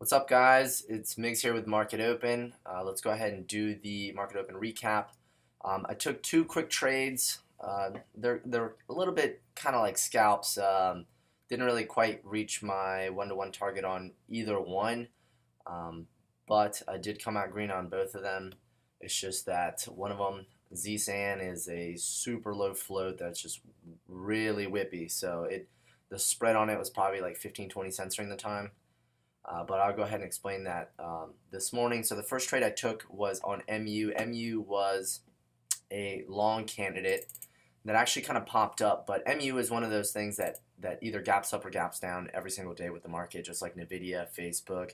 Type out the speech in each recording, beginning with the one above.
What's up, guys? It's Migs here with Market Open. Let's go ahead and do the Market Open recap. I took two quick trades. They're a little bit kind of like scalps. Didn't really quite reach my one-to-one target on either one, um, but I did come out green on both of them. It's just that one of them, ZSAN, is a super low float that's just really whippy. So the spread on it was probably like 15-20 cents during the time. But I'll go ahead and explain that this morning. So the first trade I took was on MU. MU was a long candidate that actually kind of popped up, but MU is one of those things that either gaps up or gaps down every single day with the market, just like Nvidia, Facebook,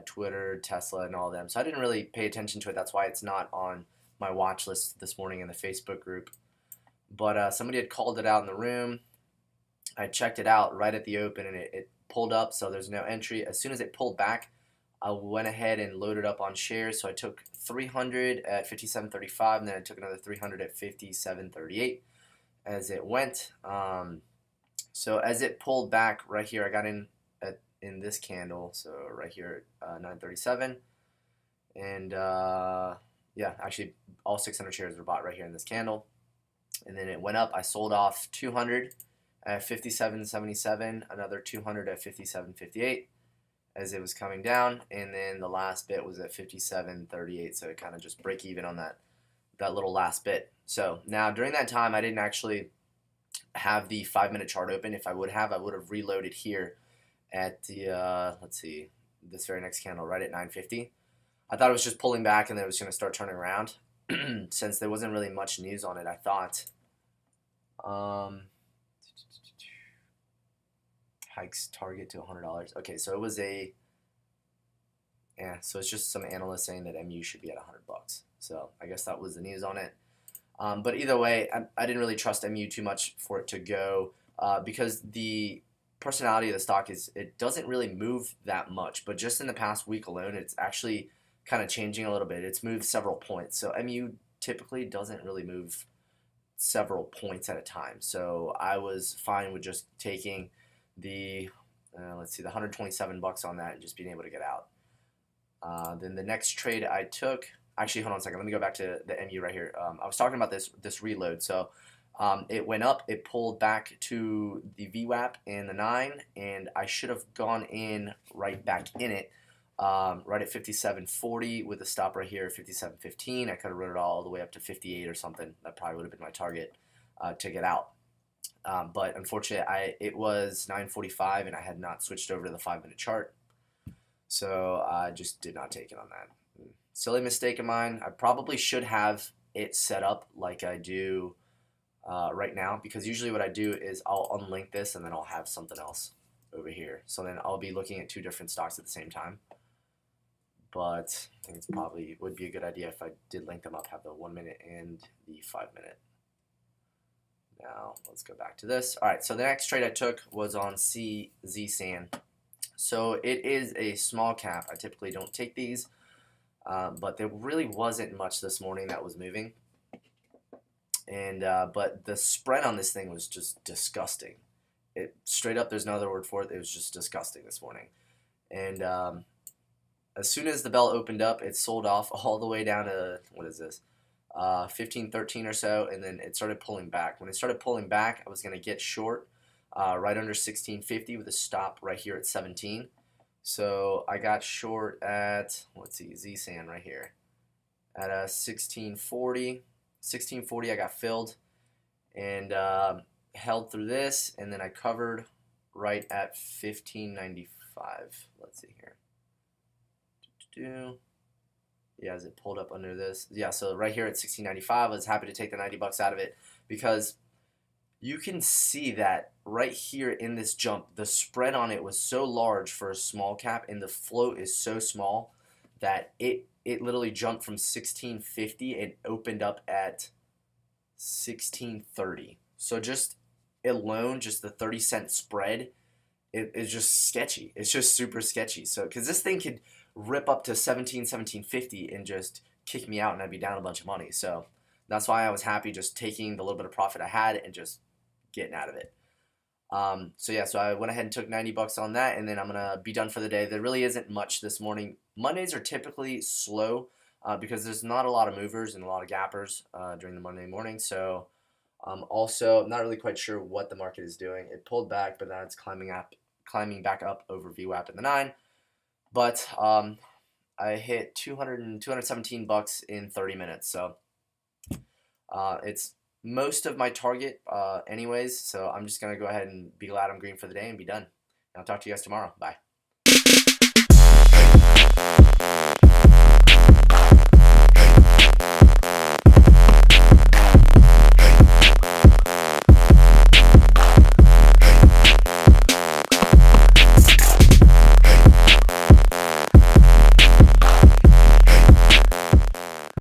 Twitter, Tesla, and all of them. So I didn't really pay attention to it. That's why it's not on my watch list this morning in the Facebook group. But somebody had called it out in the room. I checked it out right at the open, and it pulled up, so there's no entry. As soon as it pulled back, I went ahead and loaded up on shares. So I took 300 at 57.35, and then I took another 300 at 57.38 as it went. So as it pulled back right here, I got in this candle, so right here at 9.37, and yeah, actually all 600 shares were bought right here in this candle, and then it went up. I sold off 200 at 57.77, another 200 at 57.58 as it was coming down, and then the last bit was at 57.38, so it kind of just break even on that little last bit. So now during that time, I didn't actually have the 5-minute chart open. If I would have reloaded here at the let's see, this very next candle right at 9.50. I thought it was just pulling back and then it was going to start turning around. Since there wasn't really much news on it, I thought hikes target to $100. Okay, so it was so it's just some analysts saying that MU should be at $100. So I guess that was the news on it. But either way, I didn't really trust MU too much for it to go because the personality of the stock it doesn't really move that much. But just in the past week alone, it's actually kind of changing a little bit. It's moved several points. So MU typically doesn't really move several points at a time. So I was fine with just taking the let's see, the $127 on that and just being able to get out. Then the next trade I took, actually, hold on a second. Let me go back to the MU right here. I was talking about this reload. So it went up, it pulled back to the VWAP and the 9, and I should have gone in right back in it, right at 57.40 with a stop right here at 57.15. I could have rode it all the way up to 58 or something. That probably would have been my target to get out. But unfortunately, it was 9:45 and I had not switched over to the 5-minute chart, so I just did not take it on that. Silly mistake of mine. I probably should have it set up like I do right now, because usually what I do is I'll unlink this and then I'll have something else over here. So then I'll be looking at two different stocks at the same time. But I think it's probably would be a good idea if I did link them up, have the 1-minute and the 5-minute. Now let's go back to this. All right, so the next trade I took was on ZSAN. So it is a small cap. I typically don't take these, but there really wasn't much this morning that was moving. And but the spread on this thing was just disgusting. It straight up, there's no other word for it. It was just disgusting this morning. And as soon as the bell opened up, it sold off all the way down to, what is this, 15.13 or so, and then it started pulling back. When it started pulling back, I was going to get short right under 16.50 with a stop right here at 17. So I got short at, let's see, ZSAN right here at 16.40. 16.40 I got filled and held through this, and then I covered right at 15.95. Let's see here. Yeah, as it pulled up under this. Yeah, so right here at 16.95, I was happy to take the $90 out of it, because you can see that right here in this jump, the spread on it was so large for a small cap, and the float is so small that it literally jumped from 16.50 and opened up at 16.30. So just alone, just the 30-cent spread, it is just sketchy. It's just super sketchy. So because this thing could rip up to 17.50 and just kick me out, and I'd be down a bunch of money. So that's why I was happy just taking the little bit of profit I had and just getting out of it. So yeah, so I went ahead and took 90 bucks on that, and then I'm gonna be done for the day. There really isn't much this morning. Mondays are typically slow because there's not a lot of movers and a lot of gappers during the Monday morning. So also, I'm not really quite sure what the market is doing. It pulled back, but now it's climbing back up over VWAP in the 9. But I hit 217 bucks in 30 minutes. So it's most of my target anyways. So I'm just going to go ahead and be glad I'm green for the day and be done. And I'll talk to you guys tomorrow. Bye.